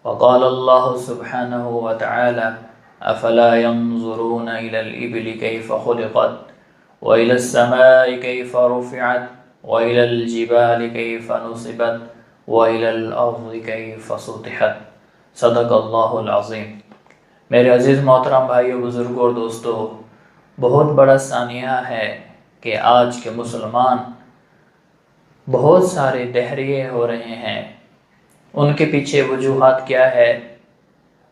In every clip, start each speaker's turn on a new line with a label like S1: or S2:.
S1: وقال الله سبحانه وتعالى أفلا ينظرون إلى الإبل كيف خلقت وإلى السماء كيف رفعت وإلى الجبال كيف نصبت وإلى الأرض كيف سطحت صدق اللہ العظیم۔ میرے عزیز محترم بھائیو، بزرگوں اور دوستو، بہت بڑا سانحہ ہے کہ آج کے مسلمان بہت سارے دہریے ہو رہے ہیں۔ ان کے پیچھے وجوہات کیا ہے؟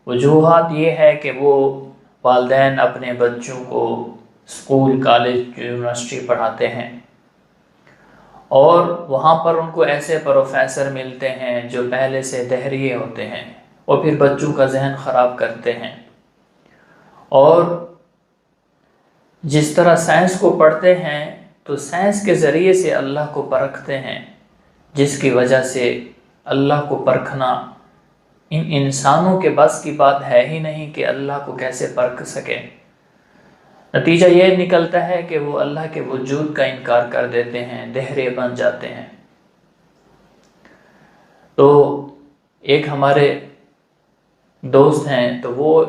S1: وجوہات یہ ہے کہ وہ والدین اپنے بچوں کو اسکول، کالج، یونیورسٹی پڑھاتے ہیں اور وہاں پر ان کو ایسے پروفیسر ملتے ہیں جو پہلے سے دہریے ہوتے ہیں اور پھر بچوں کا ذہن خراب کرتے ہیں، اور جس طرح سائنس کو پڑھتے ہیں تو سائنس کے ذریعے سے اللہ کو پرکھتے ہیں، جس کی وجہ سے اللہ کو پرکھنا ان انسانوں کے بس کی بات ہے ہی نہیں کہ اللہ کو کیسے پرکھ سکے۔ نتیجہ یہ نکلتا ہے کہ وہ اللہ کے وجود کا انکار کر دیتے ہیں، دہرے بن جاتے ہیں۔ تو ایک ہمارے دوست ہیں، تو وہ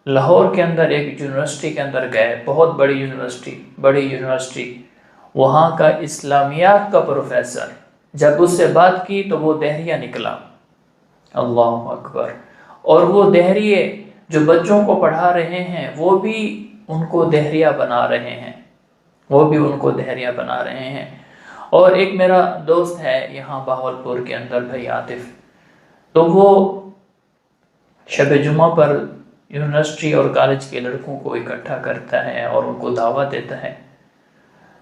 S1: لاہور کے اندر ایک یونیورسٹی کے اندر گئے، بہت بڑی یونیورسٹی، وہاں کا اسلامیات کا پروفیسر، جب اس سے بات کی تو وہ دہریہ نکلا۔ اللہ اکبر۔ اور وہ دہریے جو بچوں کو پڑھا رہے ہیں وہ بھی ان کو دہریہ بنا رہے ہیں، اور ایک میرا دوست ہے یہاں بہاولپور کے اندر، بھائی عاطف، تو وہ شب جمعہ پر یونیورسٹی اور کالج کے لڑکوں کو اکٹھا کرتا ہے اور ان کو دعوت دیتا ہے۔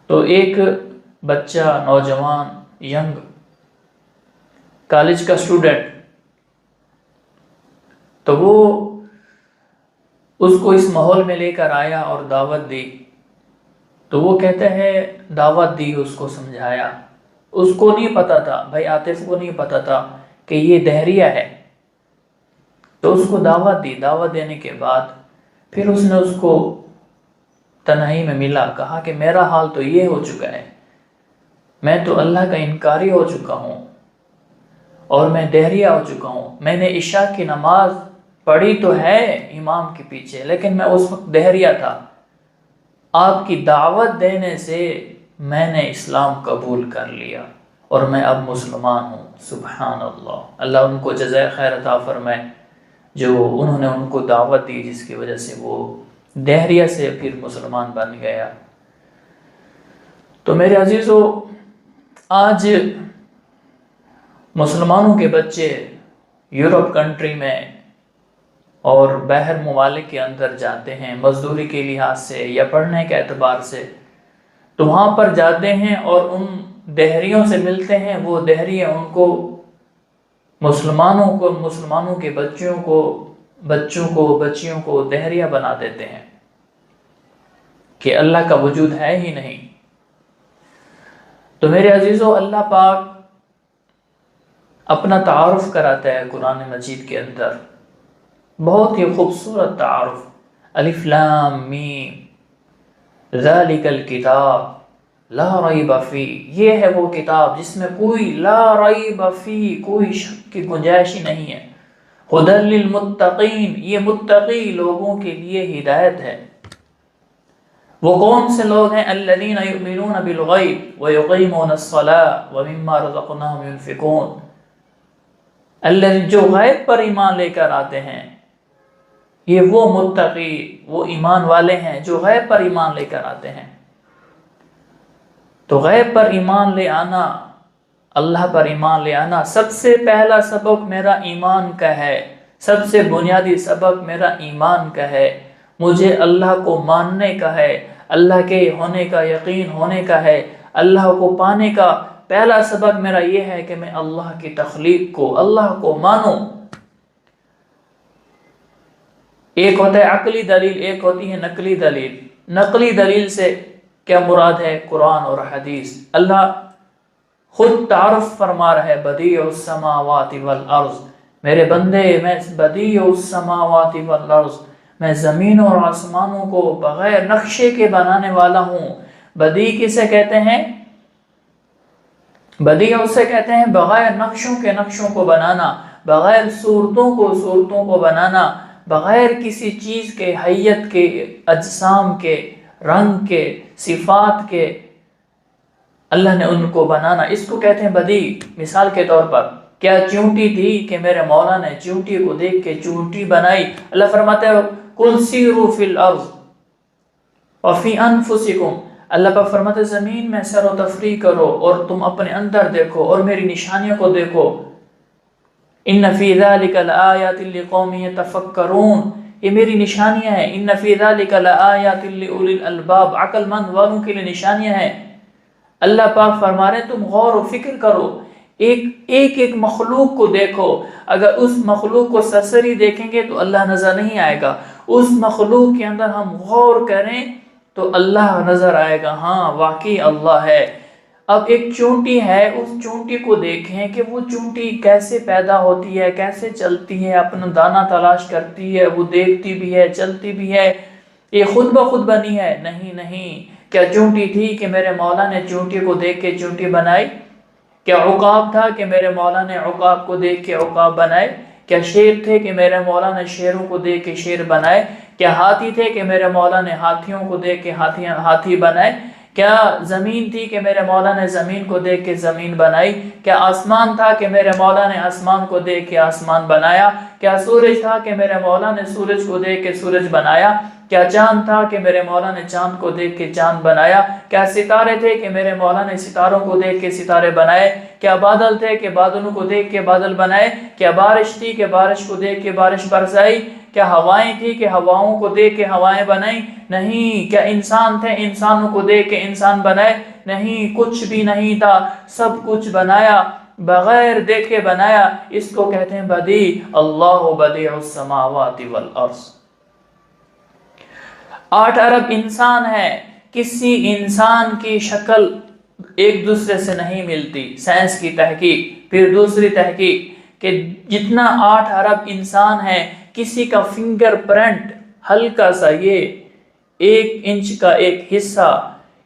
S1: تو ایک بچہ، نوجوان، ینگ کالج کا اسٹوڈنٹ، تو وہ اس کو اس ماحول میں لے کر آیا اور دعوت دی۔ تو وہ کہتا ہے دعوت دی، اس کو سمجھایا، اس کو نہیں پتا تھا، بھائی عاطف کو نہیں پتا تھا کہ یہ دہریہ ہے، تو اس کو دعوت دی۔ دعوت دینے کے بعد پھر اس نے اس کو تنہائی میں ملا، کہا کہ میرا حال تو یہ ہو چکا ہے، میں تو اللہ کا انکاری ہو چکا ہوں اور میں دہریہ ہو چکا ہوں۔ میں نے عشاء کی نماز پڑھی تو ہے امام کے پیچھے، لیکن میں اس وقت دہریہ تھا۔ آپ کی دعوت دینے سے میں نے اسلام قبول کر لیا اور میں اب مسلمان ہوں۔ سبحان اللہ۔ اللہ ان کو جزائے خیر عطا فرمائے، جو انہوں نے ان کو دعوت دی، جس کی وجہ سے وہ دہریہ سے پھر مسلمان بن گیا۔ تو میرے عزیزو، آج مسلمانوں کے بچے یورپ کنٹری میں اور باہر ممالک کے اندر جاتے ہیں مزدوری کے لحاظ سے یا پڑھنے کے اعتبار سے، تو وہاں پر جاتے ہیں اور ان دہریوں سے ملتے ہیں۔ وہ دہریے ان کو مسلمانوں کے بچیوں کو دہریہ بنا دیتے ہیں کہ اللہ کا وجود ہے ہی نہیں۔ تو میرے عزیزو، اللہ پاک اپنا تعارف کراتا ہے قرآن مجید کے اندر، بہت ہی خوبصورت تعارف۔ الف لام میم ذالک الکتاب لا ریب فی، یہ ہے وہ کتاب جس میں کوئی لا ریب فی، کوئی شک کی گنجائش ہی نہیں ہے۔ ھدی للمتقین، یہ متقی لوگوں کے لیے ہدایت ہے۔ وہ کون سے لوگ ہیں؟ الذین یؤمنون بالغیب ویقیمون الصلاۃ ومما رزقناہم ینفقون، جو غیب پر ایمان لے کر آتے ہیں، یہ وہ متقی، وہ ایمان والے ہیں جو غیب پر ایمان لے کر آتے ہیں۔ تو غیب پر ایمان لے آنا، اللہ پر ایمان لے آنا، سب سے پہلا سبق میرا ایمان کا ہے، سب سے بنیادی سبق میرا ایمان کا ہے، مجھے اللہ کو ماننے کا ہے، اللہ کے ہونے کا یقین ہونے کا ہے۔ اللہ کو پانے کا پہلا سبق میرا یہ ہے کہ میں اللہ کی تخلیق کو، اللہ کو مانوں۔ ایک ہوتا ہے عقلی دلیل، ایک ہوتی ہے نقلی دلیل۔ نقلی دلیل سے کیا مراد ہے؟ قرآن اور حدیث۔ اللہ خود تعارف فرما رہا ہے، بدیع السماوات والارض، میرے بندے میں بدیع السماوات والارض، میں زمین اور آسمانوں کو بغیر نقشے کے بنانے والا ہوں۔ بدیع کسے کہتے ہیں؟ بدیع اسے کہتے ہیں بغیر نقشوں کے نقشوں کو بنانا، بغیر صورتوں کو بنانا، بغیر کسی چیز کے حیت کے، اجسام کے، رنگ کے، صفات کے اللہ نے ان کو بنانا، اس کو کہتے ہیں بدیع۔ مثال کے طور پر کیا چونٹی تھی کہ میرے مولا نے چونٹی کو دیکھ کے چونٹی بنائی؟ اللہ فرماتا ہے قُلْ سِیرُوا فِی الْأَرْضِ وَفِی أَنفُسِکُم، اللہ پاک فرماتے ہیں زمین میں سیر و تفریح کرو اور تم اپنے اندر دیکھو اور میری نشانیوں کو دیکھو۔ ان فی ذلک لآیات لقوم یتفکرون، یہ میری نشانیاں ہیں۔ ان فی ذلک لآیات لأولی الالباب، عقل مند والوں کے لیے نشانیاں ہیں۔ اللہ پاک فرما رہے ہیں تم غور و فکر کرو، ایک مخلوق کو دیکھو۔ اگر اس مخلوق کو سرسری دیکھیں گے تو اللہ نظر نہیں آئے گا، اس مخلوق کے اندر ہم غور کریں تو اللہ نظر آئے گا، ہاں واقعی اللہ ہے۔ اب ایک چونٹی ہے، اس چونٹی کو دیکھیں کہ وہ چونٹی کیسے پیدا ہوتی ہے، کیسے چلتی ہے، اپنا دانہ تلاش کرتی ہے، وہ دیکھتی بھی ہے، چلتی بھی ہے، یہ خود بخود بنی ہے؟ نہیں۔ کیا چونٹی تھی کہ میرے مولا نے چونٹی کو دیکھ کے چونٹی بنائی؟ کیا عقاب تھا کہ میرے مولا نے عقاب کو دیکھ کے عقاب بنائے؟ کیا شیر تھے کہ میرے مولا نے شیروں کو دیکھ کے شیر بنائے؟ کیا ہاتھی تھے کہ میرے مولا نے ہاتھیوں کو دیکھ کے ہاتھی بنائے؟ کیا زمین تھی کہ میرے مولا نے زمین کو دیکھ کے زمین بنائی؟ کیا آسمان تھا کہ میرے مولا نے آسمان کو دیکھ کے آسمان بنایا؟ کیا سورج تھا کہ میرے مولا نے سورج کو دیکھ کے سورج بنایا؟ کیا چاند تھا کہ میرے مولا نے چاند کو دیکھ کے چاند بنایا؟ کیا ستارے تھے کہ میرے مولا نے ستاروں کو دیکھ کے ستارے بنائے؟ کیا بادل تھے کہ بادلوں کو دیکھ کے بادل بنائے؟ کیا بارش تھی کہ بارش کو دیکھ کے بارش برسائی؟ کیا ہوائیں تھی کہ ہواؤں کو دیکھ کے ہوائیں بنائیں؟ نہیں۔ کیا انسان تھے انسانوں کو دیکھ کے انسان بنائے؟ نہیں، کچھ بھی نہیں تھا، سب کچھ بنایا بغیر دیکھے بنایا۔ اس کو کہتے ہیں بدیع، اللہ بدیع السماوات والارض۔ 8 ارب انسان ہے، کسی انسان کی شکل ایک دوسرے سے نہیں ملتی، سائنس کی تحقیق۔ پھر دوسری تحقیق کہ جتنا 8 ارب انسان ہے، کسی کا فنگر پرنٹ ہلکا سا، یہ 1 انچ کا ایک حصہ،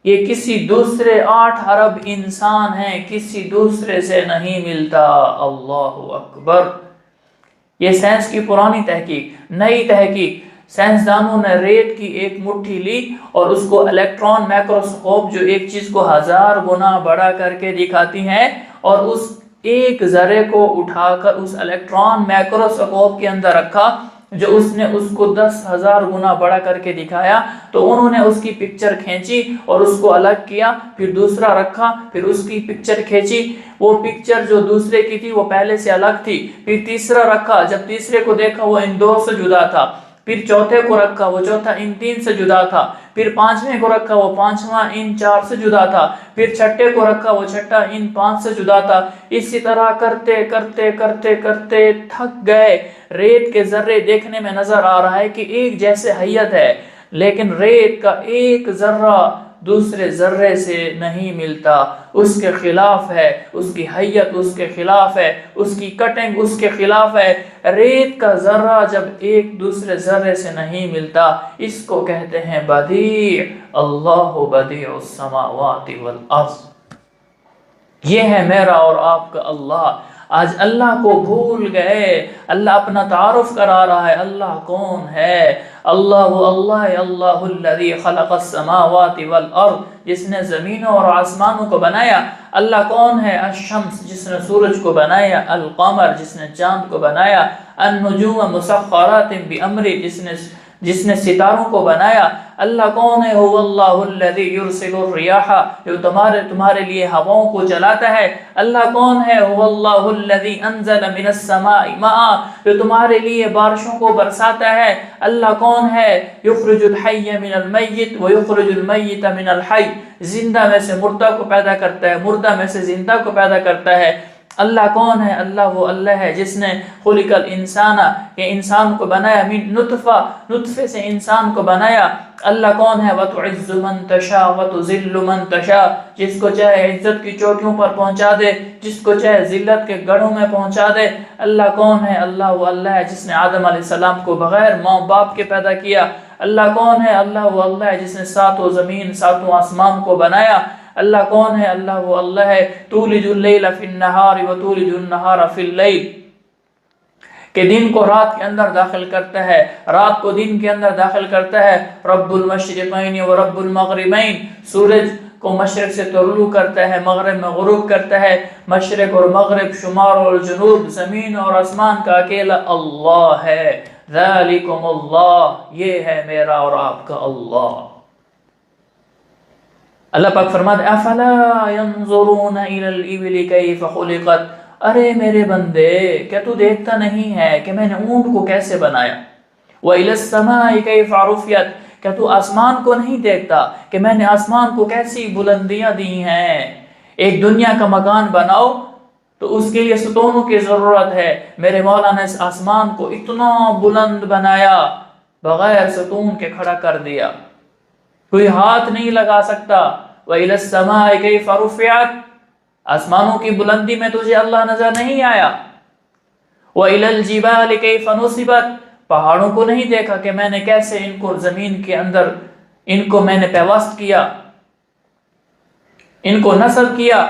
S1: یہ کسی دوسرے 8 ارب انسان ہیں، کسی دوسرے سے نہیں ملتا۔ اللہ اکبر۔ یہ سائنس کی پرانی تحقیق۔ نئی تحقیق، سائنسدانوں نے ریت کی ایک مٹھی لی اور اس کو الیکٹران مائکروسکوپ جو ایک چیز کو 1000 گنا بڑا کر کے دکھاتی ہے، اور اس ایک ذرے کو اٹھا کر اس الیکٹران مائکروسکوپ کے اندر رکھا، جو اس نے اس کو 10,000 گنا بڑا کر کے دکھایا، تو انہوں نے اس کی پکچر کھینچی اور اس کو الگ کیا، پھر دوسرا رکھا، پھر اس کی پکچر کھینچی، وہ پکچر جو دوسرے کی تھی وہ پہلے سے الگ تھی، پھر تیسرا رکھا، جب تیسرے کو دیکھا وہ ان 2 سے جدا تھا، پھر چوتھے کو رکھا، وہ چوتھا ان 3 سے جدا تھا، پھر 5ویں کو رکھا، وہ 5واں ان 4 سے جدا تھا، پھر چھٹے کو رکھا، وہ چھٹا ان 5 سے جدا تھا۔ اسی طرح کرتے کرتے کرتے کرتے تھک گئے۔ ریت کے ذرے دیکھنے میں نظر آ رہا ہے کہ ایک جیسے حیت ہے، لیکن ریت کا ایک ذرہ دوسرے ذرے سے نہیں ملتا، اس کے خلاف ہے، اس کی حیت اس کے خلاف ہے، اس کی کٹنگ اس کے خلاف ہے۔ ریت کا ذرہ جب ایک دوسرے ذرے سے نہیں ملتا، اس کو کہتے ہیں بدیع، اللہ بدیع السماوات والارض۔ یہ ہے میرا اور آپ کا اللہ۔ آج اللہ کو بھول گئے۔ اللہ اپنا تعارف کرا رہا ہے، اللہ کون ہے؟ اللہ وہ اللہ ہے، اللہ الذی خلق السماوات والارض، جس نے زمینوں اور آسمانوں کو بنایا۔ اللہ کون ہے؟ الشمس، جس نے سورج کو بنایا، القمر، جس نے چاند کو بنایا، النجوم مسخرات بامرہ، جس نے ستاروں کو بنایا۔ اللہ کون ہے؟ هو اللہ الذی یرسل الریاح، جو تمہارے لیے ہواؤں کو چلاتا ہے۔ اللہ کون ہے؟ هو اللہ الذی انزل من السماء ماء، جو تمہارے لیے بارشوں کو برساتا ہے۔ اللہ کون ہے؟ یخرج الحی من المیت ویخرج المیت من الحی، زندہ میں سے مردہ کو پیدا کرتا ہے، مردہ میں سے زندہ کو پیدا کرتا ہے۔ اللہ کون ہے؟ اللہ وہ اللہ ہے جس نے خلق الانسان، کہ انسان کو بنایا، من نطفہ، نطفے سے انسان کو بنایا۔ اللہ کون ہے؟ وَتُعِزُّ مَن تَشَاءُ وَتُذِلُّ مَن تَشَاءُ، جس کو چاہے عزت کی چوٹیوں پر پہنچا دے، جس کو چاہے ذلت کے گڑھوں میں پہنچا دے۔ اللہ کون ہے؟ اللہ وہ اللہ ہے جس نے آدم علیہ السلام کو بغیر ماں باپ کے پیدا کیا۔ اللہ کون ہے؟ اللہ وہ اللہ ہے جس نے 7 زمین 7 آسمان کو بنایا۔ اللہ کون ہے؟ اللہ وہ اللہ ہے تولج اللیل فی النہار وتولج النہار فی اللیل، کہ دن کو رات کے اندر داخل کرتا ہے، رات کو دن کے اندر داخل کرتا ہے۔ رب المشرقین و رب المغربین، سورج کو مشرق سے طلوع کرتا ہے، مغرب میں غروب کرتا ہے۔ مشرق اور مغرب، شمال اور جنوب، زمین اور آسمان کا اکیلا اللہ ہے۔ ذالکم اللہ، یہ ہے میرا اور آپ کا اللہ۔ اللہ پاک فرماتے ہیں افلا ينظرون الى الابل كيف خلقت، ارے میرے بندے کیا تو دیکھتا نہیں ہے کہ میں نے اونٹ کو کیسے بنایا؟ وَإِلَى السَّمَاءِ كَيْفَ رُفِعَتْ، کیا تو آسمان کو نہیں دیکھتا کہ میں نے آسمان کو کیسی بلندیاں دی ہیں؟ ایک دنیا کا مکان بناؤ تو اس کے لیے ستونوں کی ضرورت ہے، میرے مولا نے اس آسمان کو اتنا بلند بنایا، بغیر ستون کے کھڑا کر دیا، کوئی ہاتھ نہیں لگا سکتا۔ وَإِلَى السَّمَاءِ كَيْفَ رُفِعَتْ، آسمانوں کی بلندی میں تجھے اللہ نظر نہیں آیا۔ وَإِلَى الْجِبَالِ كَيْفَ نُصِبَتْ، پہاڑوں کو نہیں دیکھا کہ میں نے کیسے ان کو زمین کے اندر ان کو میں نے پیوست کیا، ان کو نصب کیا،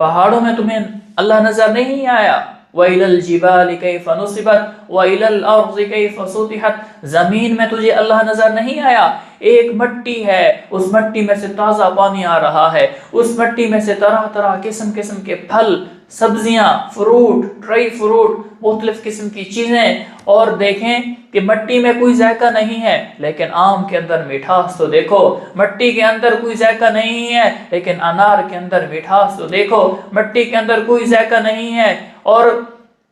S1: پہاڑوں میں تمہیں اللہ نظر نہیں آیا۔ وَإِلَى الْجِبَالِ كَيْفَ نُصِبَتْ وَإِلَى الْأَرْضِ كَيْفَ سُطِحَتْ، زمین میں تجھے اللہ نظر نہیں آیا؟ ایک مٹی ہے، اس مٹی میں سے تازہ پانی آ رہا ہے، اس مٹی میں سے طرح طرح قسم قسم کے پھل، سبزیاں، فروٹ، ڈرائی فروٹ، مختلف قسم کی چیزیں، اور دیکھیں کہ مٹی میں کوئی ذائقہ نہیں ہے لیکن آم کے اندر مٹھاس تو دیکھو، مٹی کے اندر کوئی ذائقہ نہیں ہے لیکن انار کے اندر مٹھاس تو دیکھو، مٹی کے اندر کوئی ذائقہ نہیں ہے اور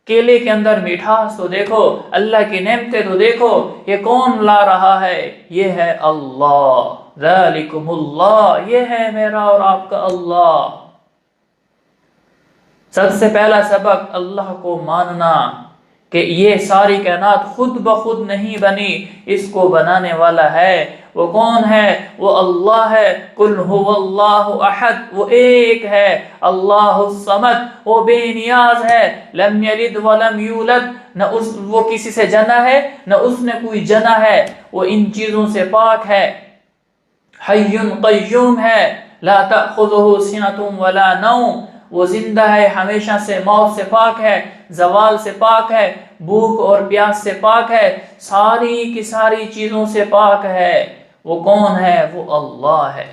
S1: کیلے کے اندر مٹھاس تو دیکھو، اللہ کی نعمتیں تو دیکھو، یہ کون لا رہا ہے؟ یہ ہے اللہ، ذالکم اللہ، یہ ہے میرا اور آپ کا اللہ۔ سب سے پہلا سبق اللہ کو ماننا کہ یہ ساری کائنات خود بخود نہیں بنی، اس کو بنانے والا ہے۔ وہ کون ہے؟ وہ اللہ ہے۔ قل هو اللہ احد، وہ ایک ہے، اللہ الصمد، وہ بے نیاز ہے، لم یلد ولم یولد، نہ وہ کسی سے جنا ہے نہ اس نے کوئی جنا ہے، وہ ان چیزوں سے پاک ہے۔ حی قیوم ہے، لا تأخذہ سنۃ ولا نوم، وہ زندہ ہے، ہمیشہ سے، موت سے پاک ہے، زوال سے پاک ہے، بھوک اور پیاس سے پاک ہے، ساری کی ساری چیزوں سے پاک ہے۔ وہ کون ہے؟ وہ اللہ ہے۔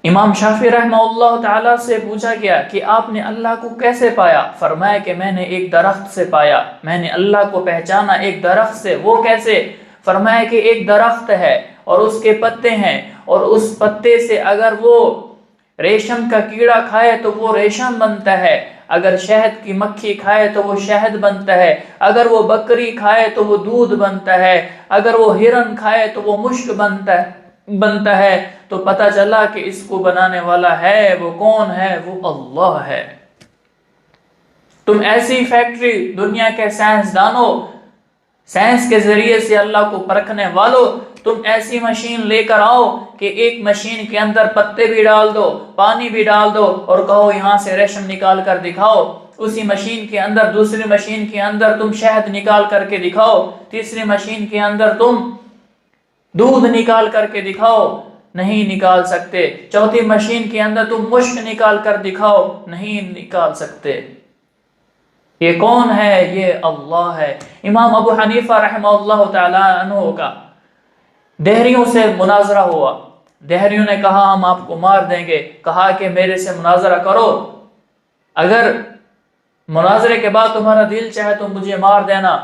S1: امام شافعی رحمہ اللہ تعالی سے پوچھا گیا کہ آپ نے اللہ کو کیسے پایا؟ فرمایا کہ میں نے ایک درخت سے پایا، میں نے اللہ کو پہچانا ایک درخت سے۔ وہ کیسے؟ فرمایا کہ ایک درخت ہے اور اس کے پتے ہیں، اور اس پتے سے اگر وہ ریشم کا کیڑا کھائے تو وہ ریشم بنتا ہے، اگر شہد کی مکھی کھائے تو وہ شہد بنتا ہے، اگر وہ بکری کھائے تو وہ دودھ بنتا ہے، اگر وہ ہرن کھائے تو وہ مشک بنتا ہے۔ تو پتہ چلا کہ اس کو بنانے والا ہے، وہ کون ہے؟ وہ اللہ ہے۔ تم ایسی فیکٹری، دنیا کے سائنسدانوں، سائنس کے ذریعے سے اللہ کو پرکھنے والوں، تم ایسی مشین لے کر آؤ کہ ایک مشین کے اندر پتے بھی ڈال دو، پانی بھی ڈال دو اور کہو یہاں سے ریشم نکال کر دکھاؤ۔ اسی مشین کے اندر، دوسری مشین کے اندر تم شہد نکال کر کے دکھاؤ، تیسری مشین کے اندر تم دودھ نکال کر کے دکھاؤ، نہیں نکال سکتے۔ چوتھی مشین کے اندر تم مشک نکال کر دکھاؤ، نہیں نکال سکتے۔ یہ کون ہے؟ یہ اللہ ہے۔ امام ابو حنیفہ رحمہ اللہ تعالی عنہ کا دہریوں سے مناظرہ ہوا، دہریوں نے کہا ہم آپ کو مار دیں گے، کہا کہ میرے سے مناظرہ کرو، اگر مناظرے کے بعد تمہارا دل چاہے تو مجھے مار دینا۔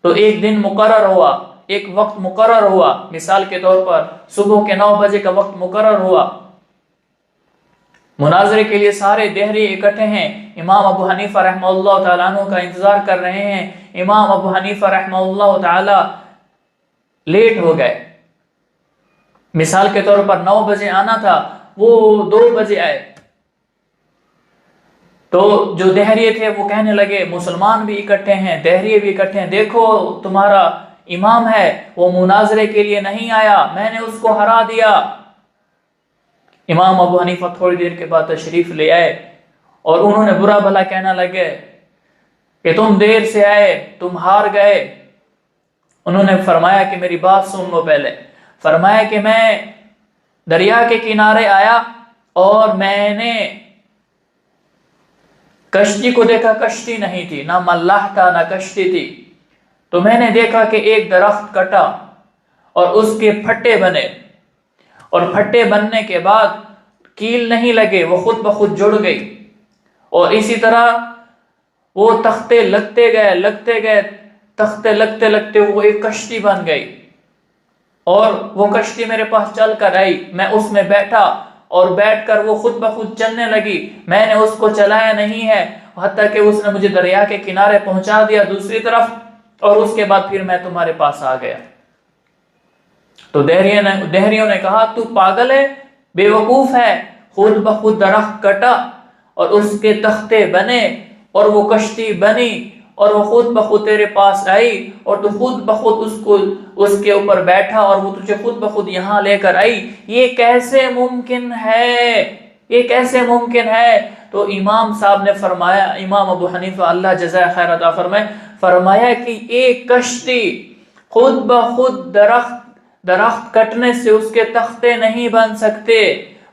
S1: تو ایک دن مقرر ہوا، ایک وقت مقرر ہوا، مثال کے طور پر صبح کے 9 بجے کا وقت مقرر ہوا، مناظرے کے لیے سارے دہری اکٹھے ہیں، امام ابو حنیفہ رحمہ اللہ تعالیٰ عنہ کا انتظار کر رہے ہیں۔ امام ابو حنیفہ رحمہ اللہ تعالیٰ لیٹ ہو گئے، مثال کے طور پر 9 بجے آنا تھا، وہ 2 بجے آئے۔ تو جو دہریے تھے وہ کہنے لگے مسلمان بھی اکٹھے ہیں، دہریے بھی اکٹھے ہیں، دیکھو تمہارا امام ہے وہ مناظرے کے لیے نہیں آیا، میں نے اس کو ہرا دیا۔ امام ابو حنیفہ تھوڑی دیر کے بعد تشریف لے آئے اور انہوں نے برا بھلا کہنا لگے کہ تم دیر سے آئے، تم ہار گئے۔ انہوں نے فرمایا کہ میری بات سن لو پہلے۔ فرمایا کہ میں دریا کے کنارے آیا اور میں نے کشتی کو دیکھا، کشتی نہیں تھی، نہ ملاح تھا نہ کشتی تھی۔ تو میں نے دیکھا کہ ایک درخت کٹا اور اس کے پھٹے بنے، اور پھٹے بننے کے بعد کیل نہیں لگے، وہ خود بخود جڑ گئی، اور اسی طرح وہ تختے لگتے گئے، تختے لگتے لگتے وہ ایک کشتی بن گئی، اور وہ کشتی میرے پاس چل کر آئی، میں اس میں بیٹھا اور بیٹھ کر وہ خود بخود چلنے لگی، میں نے اس کو چلایا نہیں ہے، حتیٰ کہ اس نے مجھے دریا کے کنارے پہنچا دیا دوسری طرف، اور اس کے بعد پھر میں تمہارے پاس آ گیا۔ تو دہریوں نے کہا تو پاگل ہے، بے وقوف ہے، خود بخود درخت کٹا اور اس کے تختے بنے اور وہ کشتی بنی اور وہ خود بخود تیرے پاس آئی اور تو خود بخود اس کے اوپر بیٹھا اور وہ تجھے خود بخود یہاں لے کر آئی، یہ کیسے ممکن ہے؟ یہ کیسے ممکن ہے؟ تو امام صاحب نے فرمایا، امام ابو حنیفہ اللہ جزائے خیر عطا فرمائے، فرمایا کہ ایک کشتی خود بخود درخت کٹنے سے اس کے تختے نہیں بن سکتے،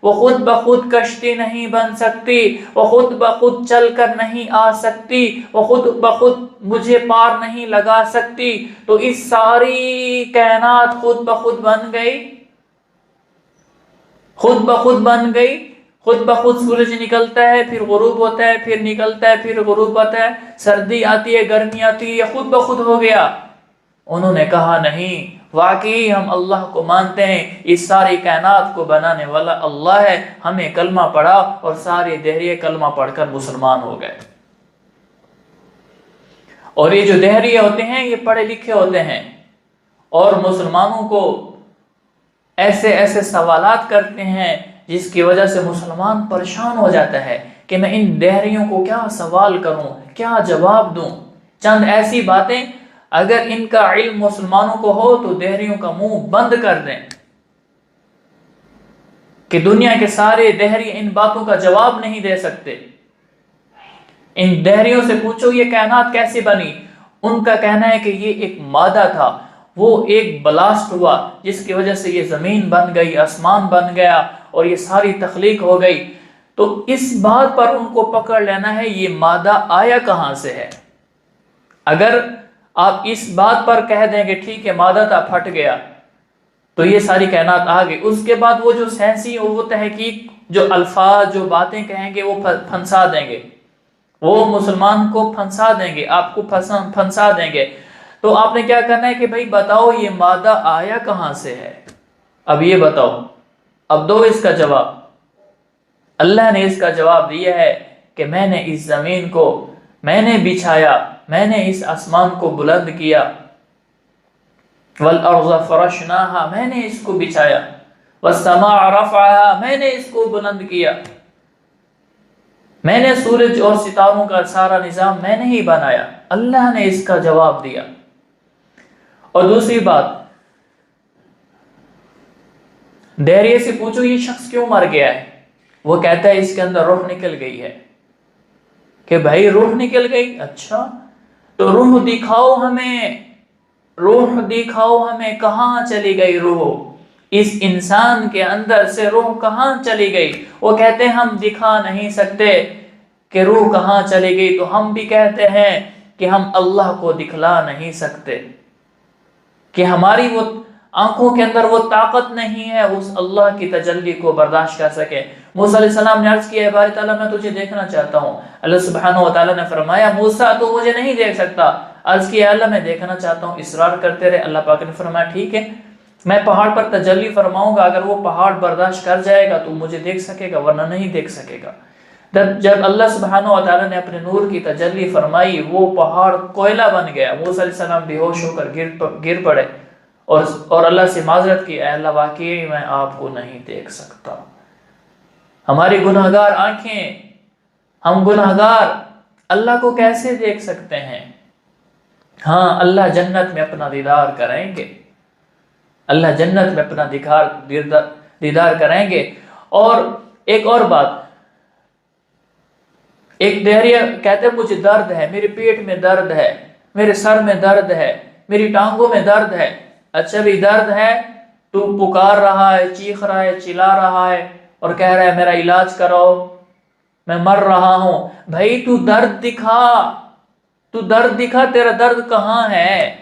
S1: وہ خود بخود کشتی نہیں بن سکتی، وہ خود بخود چل کر نہیں آ سکتی، وہ خود بخود مجھے پار نہیں لگا سکتی، تو اس ساری کائنات خود بخود بن گئی، خود بخود بن گئی، خود بخود سورج نکلتا ہے پھر غروب ہوتا ہے، پھر نکلتا ہے پھر غروب ہوتا ہے، سردی آتی ہے گرمی آتی ہے، یہ خود بخود ہو گیا۔ انہوں نے کہا نہیں، واقعی ہم اللہ کو مانتے ہیں، اس ساری کائنات کو بنانے والا اللہ ہے، ہمیں کلمہ پڑھا، اور سارے دہریے کلمہ پڑھ کر مسلمان ہو گئے۔ اور یہ جو دہریے ہوتے ہیں یہ پڑھے لکھے ہوتے ہیں، اور مسلمانوں کو ایسے ایسے سوالات کرتے ہیں جس کی وجہ سے مسلمان پریشان ہو جاتا ہے کہ میں ان دہریوں کو کیا سوال کروں، کیا جواب دوں۔ چند ایسی باتیں اگر ان کا علم مسلمانوں کو ہو تو دہریوں کا منہ بند کر دیں کہ دنیا کے سارے دہری ان باتوں کا جواب نہیں دے سکتے۔ ان دہریوں سے پوچھو یہ کائنات کیسے بنی، ان کا کہنا ہے کہ یہ ایک مادہ تھا، وہ ایک بلاسٹ ہوا جس کی وجہ سے یہ زمین بن گئی، آسمان بن گیا اور یہ ساری تخلیق ہو گئی۔ تو اس بات پر ان کو پکڑ لینا ہے یہ مادہ آیا کہاں سے ہے۔ اگر آپ اس بات پر کہہ دیں کہ ٹھیک ہے مادہ تھا پھٹ گیا تو یہ ساری کائنات آ گئی، اس کے بعد وہ جو سائنسی وہ تحقیق جو الفاظ جو باتیں کہیں گے وہ پھنسا دیں گے، وہ مسلمان کو پھنسا دیں گے، آپ کو پھنسا دیں گے۔ تو آپ نے کیا کرنا ہے کہ بھائی بتاؤ یہ مادہ آیا کہاں سے ہے، اب یہ بتاؤ، اب دو اس کا جواب۔ اللہ نے اس کا جواب دیا ہے کہ میں نے اس زمین کو میں نے بچھایا، میں نے اس آسمان کو بلند کیا، والارض فرشناہا میں نے اس کو بچھایا، والسماء رفعہا میں نے اس کو بلند کیا، میں نے سورج اور ستاروں کا سارا نظام میں نے ہی بنایا۔ اللہ نے اس کا جواب دیا۔ اور دوسری بات، دہریے سے پوچھو یہ شخص کیوں مر گیا ہے، وہ کہتا ہے اس کے اندر روح نکل گئی ہے۔ کہ بھائی روح نکل گئی، اچھا تو روح دکھاؤ ہمیں، روح دکھاؤ ہمیں، کہاں چلی گئی روح، اس انسان کے اندر سے روح کہاں چلی گئی؟ وہ کہتے ہیں ہم دکھا نہیں سکتے کہ روح کہاں چلی گئی، تو ہم بھی کہتے ہیں کہ ہم اللہ کو دکھلا نہیں سکتے، کہ ہماری وہ آنکھوں کے اندر وہ طاقت نہیں ہے اس اللہ کی تجلی کو برداشت کر سکے۔ موسیٰ علیہ السلام نے عرض کیا ہے باری تعالیٰ میں تجھے دیکھنا چاہتا ہوں، اللہ سبحانہ وتعالیٰ نے فرمایا موسیٰ تو مجھے نہیں دیکھ سکتا، عرض کیا اللہ میں دیکھنا چاہتا ہوں، اصرار کرتے رہے، اللہ پاک نے فرمایا ٹھیک ہے میں پہاڑ پر تجلی فرماؤں گا، اگر وہ پہاڑ برداشت کر جائے گا تو مجھے دیکھ سکے گا ورنہ نہیں دیکھ سکے گا۔ جب اللہ سبحانہ وتعالیٰ نے اپنے نور کی تجلی فرمائی وہ پہاڑ کوئلہ بن گیا، موسیٰ علیہ السلام بے ہوش ہو کر گر پڑے اور اللہ سے معذرت کی، اے اللہ واقعی میں آپ کو نہیں دیکھ سکتا، ہماری گناہگار آنکھیں، ہم گناہگار اللہ کو کیسے دیکھ سکتے ہیں؟ ہاں اللہ جنت میں اپنا دیدار کریں گے، اللہ جنت میں اپنا دیدار کریں گے۔ اور ایک اور بات، ایک دہریہ کہتے ہیں مجھے درد ہے، میرے پیٹ میں درد ہے، میرے سر میں درد ہے، میری ٹانگوں میں درد ہے۔ اچھا بھی درد ہے، تو پکار رہا ہے، چیخ رہا ہے، چلا رہا ہے اور کہہ رہا ہے میرا علاج کراؤ، میں مر رہا ہوں. بھائی تو درد دکھا, تیرا درد کہاں ہے؟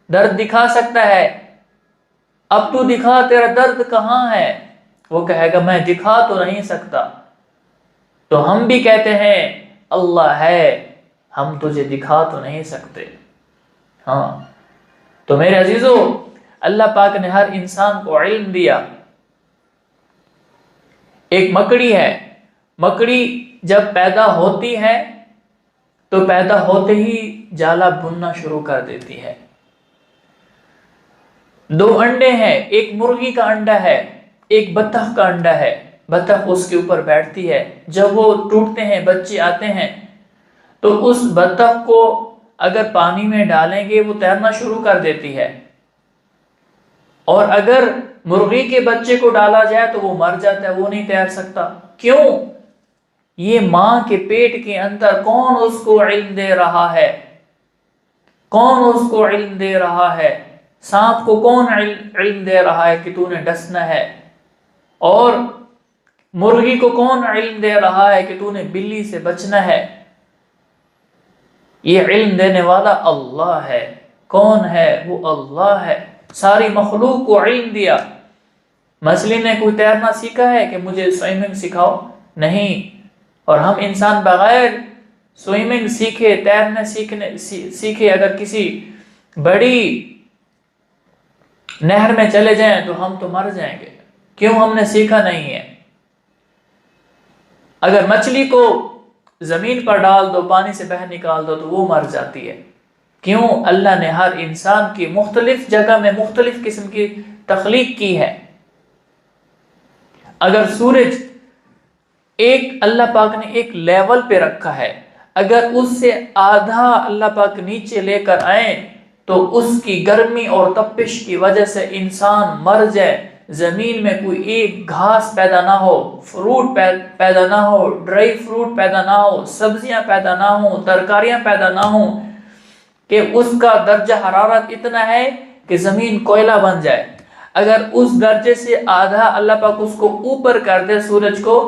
S1: درد دکھا سکتا ہے؟ اب تو دکھا, تیرا درد کہاں ہے؟ وہ کہے گا میں دکھا تو نہیں سکتا. تو ہم بھی کہتے ہیں اللہ ہے, ہم تجھے دکھا تو نہیں سکتے. ہاں, تو میرے عزیزو, اللہ پاک نے ہر انسان کو علم دیا. ایک مکڑی ہے, مکڑی جب پیدا ہوتی ہے تو پیدا ہوتے ہی جالا بننا شروع کر دیتی ہے. 2 انڈے ہیں, ایک مرغی کا انڈا ہے, ایک بطخ کا انڈا ہے. بطخ اس کے اوپر بیٹھتی ہے, جب وہ ٹوٹتے ہیں, بچے آتے ہیں, تو اس بطخ کو اگر پانی میں ڈالیں گے وہ تیرنا شروع کر دیتی ہے, اور اگر مرغی کے بچے کو ڈالا جائے تو وہ مر جاتا ہے, وہ نہیں تیر سکتا. کیوں؟ یہ ماں کے پیٹ کے اندر کون اس کو علم دے رہا ہے؟ کون اس کو علم دے رہا ہے؟ سانپ کو کون علم دے رہا ہے کہ تو نے ڈسنا ہے؟ اور مرغی کو کون علم دے رہا ہے کہ تو نے بلی سے بچنا ہے؟ یہ علم دینے والا اللہ ہے. کون ہے؟ وہ اللہ ہے. ساری مخلوق کو علم دیا. مچھلی نے کوئی تیرنا سیکھا ہے کہ مجھے سوئمنگ سکھاؤ؟ نہیں. اور ہم انسان بغیر سوئمنگ سیکھے, تیرنا سیکھے اگر کسی بڑی نہر میں چلے جائیں تو ہم تو مر جائیں گے. کیوں؟ ہم نے سیکھا نہیں ہے. اگر مچھلی کو زمین پر ڈال دو, پانی سے بہر نکال دو تو وہ مر جاتی ہے. کیوں؟ اللہ نے ہر انسان کی مختلف جگہ میں مختلف قسم کی تخلیق کی ہے. اگر سورج ایک اللہ پاک نے ایک لیول پہ رکھا ہے, اگر اس سے آدھا اللہ پاک نیچے لے کر آئیں تو اس کی گرمی اور تپش کی وجہ سے انسان مر جائے, زمین میں کوئی ایک گھاس پیدا نہ ہو, فروٹ پیدا نہ ہو, ڈرائی فروٹ پیدا نہ ہو, سبزیاں پیدا نہ ہوں, ترکاریاں پیدا نہ ہوں, کہ اس کا درجہ حرارت اتنا ہے کہ زمین کوئلہ بن جائے. اگر اس درجے سے آدھا اللہ پاک اس کو اوپر کر دے سورج کو,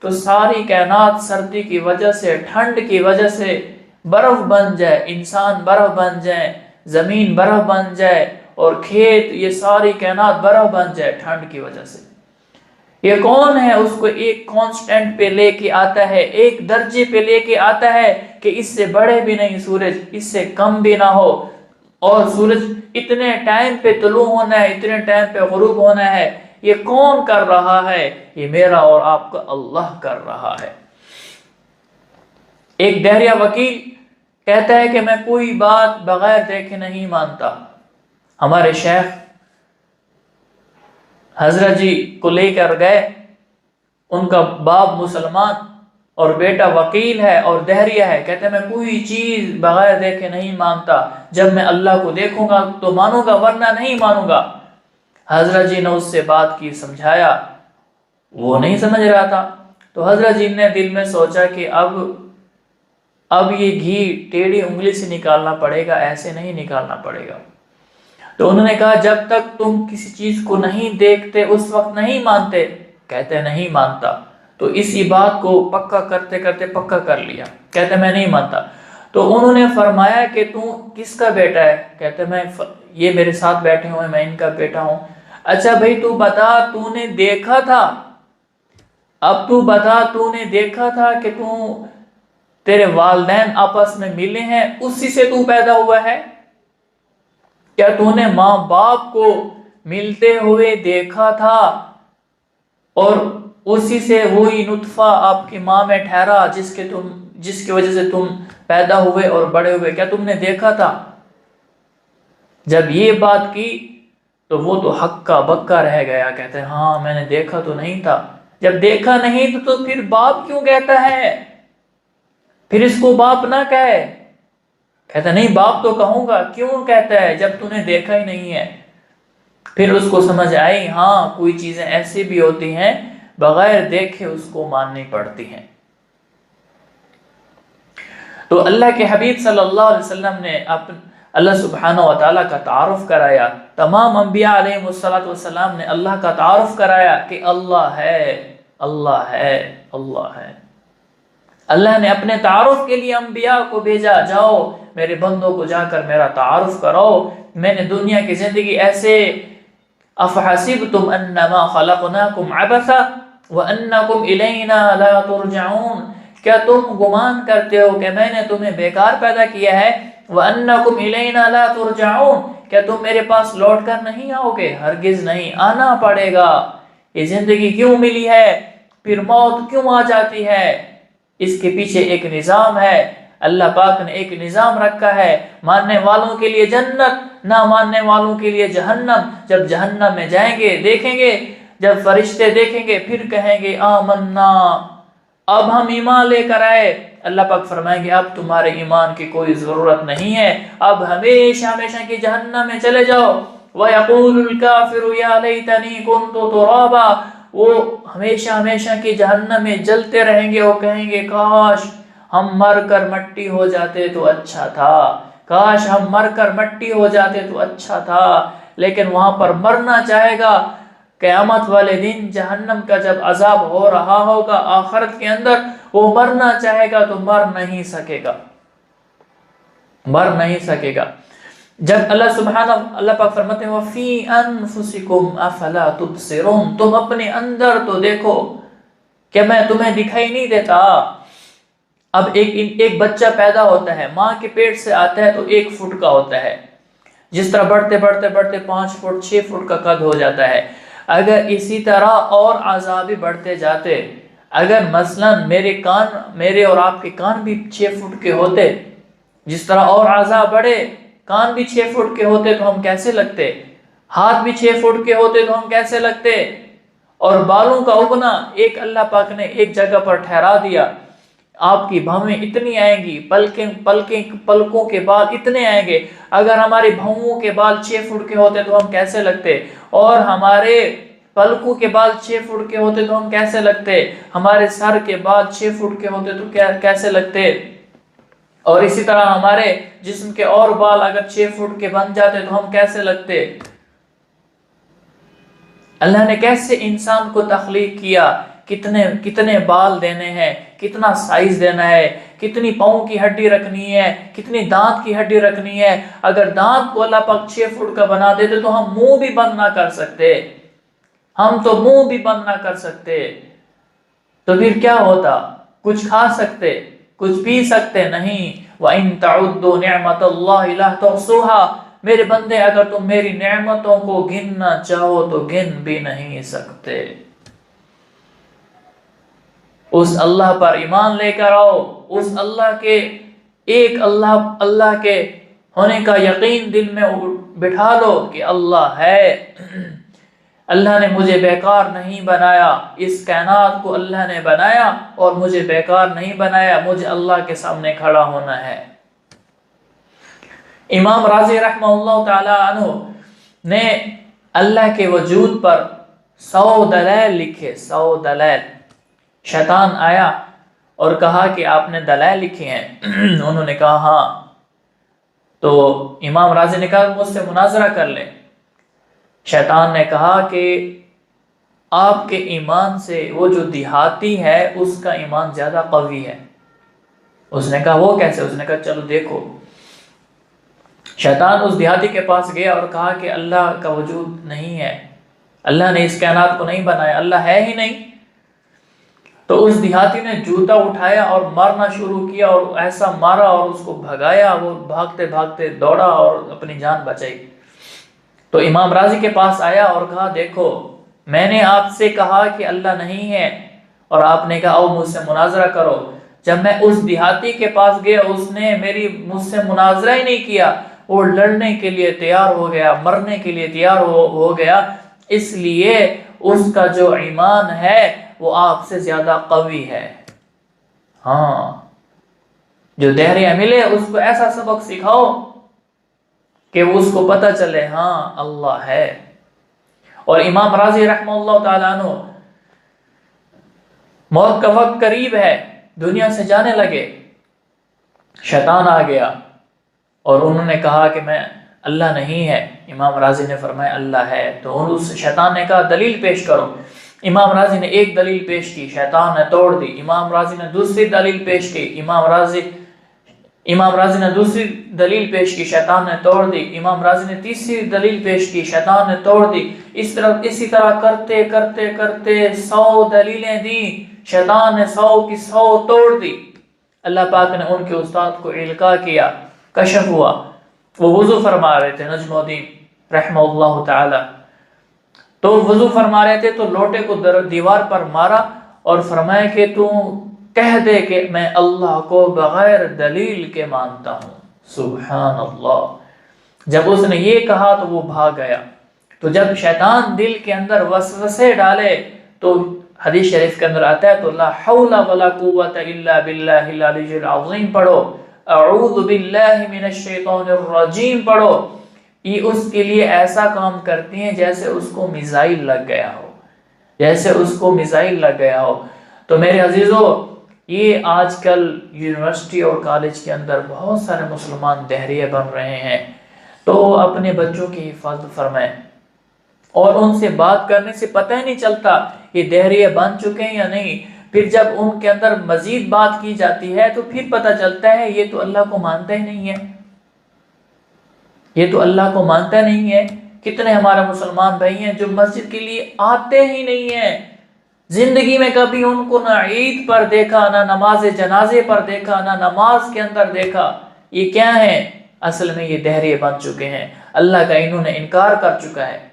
S1: تو ساری کائنات سردی کی وجہ سے, ٹھنڈ کی وجہ سے برف بن جائے, انسان برف بن جائے, زمین برف بن جائے, اور کھیت, یہ ساری کائنات برف بن جائے ٹھنڈ کی وجہ سے. یہ کون ہے اس کو ایک کانسٹنٹ پہ لے کے آتا ہے, ایک درجے پہ لے کے آتا ہے کہ اس سے بڑے بھی نہیں سورج, اس سے کم بھی نہ ہو, اور سورج اتنے ٹائم پہ طلوع ہونا ہے, اتنے ٹائم پہ غروب ہونا ہے. یہ کون کر رہا ہے؟ یہ میرا اور آپ کا اللہ کر رہا ہے. ایک دہریہ وکیل کہتا ہے کہ میں کوئی بات بغیر دیکھے نہیں مانتا. ہمارے شیخ حضرت جی کو لے کر گئے, ان کا باپ مسلمان اور بیٹا وکیل ہے اور دہریہ ہے. کہتے ہیں میں کوئی چیز بغیر دیکھے نہیں مانتا, جب میں اللہ کو دیکھوں گا تو مانوں گا, ورنہ نہیں مانوں گا. حضرت جی نے اس سے بات کی, سمجھایا, وہ نہیں سمجھ رہا تھا. تو حضرت جی نے دل میں سوچا کہ اب یہ گھی ٹیڑھی انگلی سے نکالنا پڑے گا, ایسے نہیں نکالنا پڑے گا. تو انہوں نے کہا جب تک تم کسی چیز کو نہیں دیکھتے اس وقت نہیں مانتے. کہتے نہیں مانتا. تو اسی بات کو پکا کرتے کرتے پکا کر لیا, کہتے میں نہیں مانتا. تو انہوں نے فرمایا کہ تو کس کا بیٹا ہے؟ کہتے میں یہ میرے ساتھ بیٹھے ہوئے, میں ان کا بیٹا ہوں. اچھا بھائی تو بتا, تو نے دیکھا تھا, اب تو بتا, تو نے دیکھا تھا کہ تیرے والدین آپس میں ملے ہیں, اسی سے تو پیدا ہوا ہے؟ کیا تو نے ماں باپ کو ملتے ہوئے دیکھا تھا اور اسی سے وہی نطفہ آپ کی ماں میں ٹھہرا جس کی وجہ سے تم پیدا ہوئے اور بڑے ہوئے؟ کیا تم نے دیکھا تھا؟ جب یہ بات کی تو وہ تو ہکا بکا رہ گیا. کہتے ہیں ہاں میں نے دیکھا تو نہیں تھا. جب دیکھا نہیں تو پھر باپ کیوں کہتا ہے؟ پھر اس کو باپ نہ کہے. کہتا نہیں باپ تو کہوں گا. کیوں کہتا ہے جب تو نے دیکھا ہی نہیں ہے؟ پھر اس کو سمجھ آئی ہاں کوئی چیزیں ایسی بھی ہوتی ہیں بغیر دیکھے اس کو ماننی پڑتی ہیں. تو اللہ کے حبیب صلی اللہ علیہ وسلم نے اللہ سبحانہ و تعالیٰ کا تعارف کرایا. تمام انبیاء علیہ السلام نے اللہ کا تعارف کرایا کہ اللہ ہے, اللہ ہے, اللہ ہے. اللہ نے اپنے تعارف کے لیے انبیاء کو بھیجا، جاؤ میرے بندوں کو جا کر میرا تعارف کراؤ، میں نے دنیا کی زندگی ایسے افحسبتم انما خلقناکم عبثا وانکم الینا لا ترجعون، کیا تم گمان کرتے ہو کہ میں نے تمہیں بیکار پیدا کیا ہے؟ وانکم الینا لا ترجعون، کیا تم میرے پاس لوٹ کر نہیں آؤ گے؟ ہرگز نہیں، آنا پڑے گا۔ یہ زندگی کیوں ملی ہے؟ پھر موت کیوں آ جاتی ہے؟ اس کے پیچھے ایک نظام ہے، اللہ پاک نے ایک نظام رکھا ہے، ماننے والوں کے لیے جنت، نہ ماننے والوں کے لیے جہنم۔ جب جہنم میں جائیں گے دیکھیں گے، جب فرشتے دیکھیں گے پھر کہیں گے آمنا، اب ہم ایمان لے کر آئے۔ اللہ پاک فرمائیں گے اب تمہارے ایمان کی کوئی ضرورت نہیں ہے، اب ہمیشہ ہمیشہ کی جہنم میں چلے جاؤ۔ وَيَقُولُ الْكَافِرُ يَا لَيْتَنِي كُنْتُ تُرَابًا، وہ ہمیشہ ہمیشہ کی جہنم میں جلتے رہیں گے، وہ کہیں گے کاش ہم مر کر مٹی ہو جاتے تو اچھا تھا، کاش ہم مر کر مٹی ہو جاتے تو اچھا تھا۔ لیکن وہاں پر مرنا چاہے گا، قیامت والے دن جہنم کا جب عذاب ہو رہا ہوگا آخرت کے اندر، وہ مرنا چاہے گا تو مر نہیں سکے گا، مر نہیں سکے گا۔ جب اللہ پاک فرماتے ہیں وَفِي أَنفُسِكُمْ أَفَلَا تُبْصِرُونَ، تم اپنے اندر تو دیکھو کہ میں تمہیں دکھائی نہیں دیتا۔ اب ایک بچہ پیدا ہوتا ہے، ماں کے پیٹ سے آتا ہے تو 1 فٹ کا ہوتا ہے، جس طرح بڑھتے بڑھتے بڑھتے 5 فٹ 6 فٹ کا قد ہو جاتا ہے۔ اگر اسی طرح اور اعضاء بھی بڑھتے جاتے، اگر مثلا میرے اور آپ کے کان بھی 6 فٹ کے ہوتے، جس طرح اور اعضاء بڑھے، کان بھی 6 فٹ کے ہوتے تو ہم کیسے لگتے، ہاتھ بھی 6 فٹ کے ہوتے تو ہم کیسے لگتے، اور بالوں کا اگنا ایک اللہ پاک نے ایک جگہ پر ٹھہرا دیا، آپ کی بھویں اتنی آئیں گی، پلکوں کے بال اتنے آئیں گے، اگر ہماری بھوؤں کے بال 6 فٹ کے ہوتے تو ہم کیسے لگتے، اور ہمارے پلکوں کے بال 6 فٹ کے ہوتے تو ہم کیسے لگتے، ہمارے سر کے بال 6 فٹ کے ہوتے تو کیسے لگتے، اور اسی طرح ہمارے جسم کے اور بال اگر 6 فٹ کے بن جاتے تو ہم کیسے لگتے۔ اللہ نے کیسے انسان کو تخلیق کیا، کتنے بال دینے ہیں، کتنا سائز دینا ہے، کتنی پاؤں کی ہڈی رکھنی ہے، کتنی دانت کی ہڈی رکھنی ہے۔ اگر دانت کو اللہ پاک 6 فٹ کا بنا دیتے تو ہم منہ بھی بند نہ کر سکتے، ہم تو منہ بھی بند نہ کر سکتے، تو پھر کیا ہوتا؟ کچھ کھا سکتے، کچھ پی سکتے نہیں۔ وَإِن تَعُدُّوا نِعْمَةَ اللَّهِ لَا تُحْصُوهَا، میرے بندے اگر تم میری نعمتوں کو گننا چاہو تو گن بھی نہیں سکتے۔ اس اللہ پر ایمان لے کر آؤ، اس اللہ کے ایک اللہ کے ہونے کا یقین دل میں بٹھا لو کہ اللہ ہے، اللہ نے مجھے بیکار نہیں بنایا، اس کائنات کو اللہ نے بنایا اور مجھے بیکار نہیں بنایا، مجھے اللہ کے سامنے کھڑا ہونا ہے۔ امام راضی رحمہ اللہ تعالی عنہ نے اللہ کے وجود پر 100 دلائل لکھے، 100 دلائل۔ شیطان آیا اور کہا کہ آپ نے دلائل لکھے ہیں؟ انہوں نے کہا ہاں۔ تو امام راضی نے کہا مجھ سے مناظرہ کر لیں۔ شیطان نے کہا کہ آپ کے ایمان سے وہ جو دیہاتی ہے اس کا ایمان زیادہ قوی ہے۔ اس نے کہا وہ کیسے؟ اس نے کہا چلو دیکھو۔ شیطان اس دیہاتی کے پاس گیا اور کہا کہ اللہ کا وجود نہیں ہے، اللہ نے اس کائنات کو نہیں بنایا، اللہ ہے ہی نہیں۔ تو اس دیہاتی نے جوتا اٹھایا اور مارنا شروع کیا، اور ایسا مارا اور اس کو بھگایا، وہ بھاگتے بھاگتے دوڑا اور اپنی جان بچائی۔ تو امام راضی کے پاس آیا اور کہا دیکھو میں نے آپ سے کہا کہ اللہ نہیں ہے، اور آپ نے کہا او مجھ سے مناظرہ کرو۔ جب میں اس دیہاتی کے پاس گیا اس نے مجھ سے مناظرہ ہی نہیں کیا، وہ لڑنے کے لیے تیار ہو گیا، مرنے کے لیے تیار ہو گیا، اس لیے اس کا جو ایمان ہے وہ آپ سے زیادہ قوی ہے۔ ہاں، جو دہریہ ملے اس کو ایسا سبق سکھاؤ کہ اس کو پتہ چلے ہاں اللہ ہے۔ اور امام راضی رحمہ اللہ تعالیٰ عنہ موت کا وقت قریب ہے، دنیا سے جانے لگے، شیطان آ گیا اور انہوں نے کہا کہ میں اللہ نہیں ہے۔ امام راضی نے فرمایا اللہ ہے۔ تو اس شیطان نے کہا دلیل پیش کرو۔ امام راضی نے ایک دلیل پیش کی، شیطان نے توڑ دی۔ امام راضی نے دوسری دلیل پیش کی، امام راضی نے دوسری دلیل پیش کی، شیطان نے توڑ دی۔ امام راضی نے تیسری دلیل پیش کی، شیطان نے توڑ دی۔ اسی طرح کرتے کرتے کرتے 100 دلیلیں دی، شیطان نے 100 کی 100 توڑ دی۔ اللہ پاک نے ان کے استاد کو القا کیا، کشف ہوا۔ وہ وضو فرما رہے تھے، نجم الدین رحمہ اللہ تعالی، تو وضو فرما رہے تھے تو لوٹے کو دیوار پر مارا اور فرمایا کہ تو کہہ دے کہ میں اللہ کو بغیر دلیل کے مانتا ہوں۔ سبحان اللہ۔ جب اس نے یہ کہا تو وہ بھاگ گیا۔ تو جب شیطان دل کے اندر وسوسے ڈالے تو حدیث شریف کے اندر آتا ہے تو لا حول ولا قوت الا باللہ العلی العظیم پڑھو، اعوذ باللہ من الشیطان الرجیم پڑھو۔ یہ اس کے لیے ایسا کام کرتی ہیں جیسے اس کو میزائل لگ گیا ہو، جیسے اس کو میزائل لگ گیا ہو۔ تو میرے عزیزو، یہ آج کل یونیورسٹی اور کالج کے اندر بہت سارے مسلمان دہریے بن رہے ہیں، تو اپنے بچوں کی حفاظت فرمائیں۔ اور ان سے بات کرنے سے پتہ ہی نہیں چلتا یہ دہریے بن چکے ہیں یا نہیں، پھر جب ان کے اندر مزید بات کی جاتی ہے تو پھر پتہ چلتا ہے یہ تو اللہ کو مانتا ہی نہیں ہے، یہ تو اللہ کو مانتا نہیں ہے۔ کتنے ہمارے مسلمان بھائی ہیں جو مسجد کے لیے آتے ہی نہیں ہیں، زندگی میں کبھی ان کو نہ عید پر دیکھا، نہ نماز جنازے پر دیکھا، نہ نماز کے اندر دیکھا۔ یہ کیا ہے؟ اصل میں یہ دہریے بن چکے ہیں، اللہ کا انہوں نے انکار کر چکا ہے۔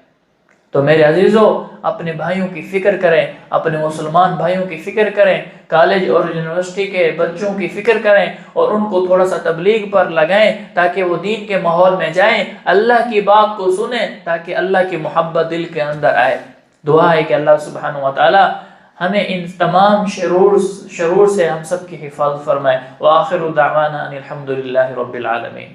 S1: تو میرے عزیزو، اپنے بھائیوں کی فکر کریں، اپنے مسلمان بھائیوں کی فکر کریں، کالج اور یونیورسٹی کے بچوں کی فکر کریں اور ان کو تھوڑا سا تبلیغ پر لگائیں تاکہ وہ دین کے ماحول میں جائیں، اللہ کی بات کو سنیں تاکہ اللہ کی محبت دل کے اندر آئے۔ دعا ہے کہ اللہ سبحانہ و تعالی ہمیں ان تمام شرور سے ہم سب کی حفاظت فرمائے۔ وآخر دعوانا ان الحمد للہ رب العالمین۔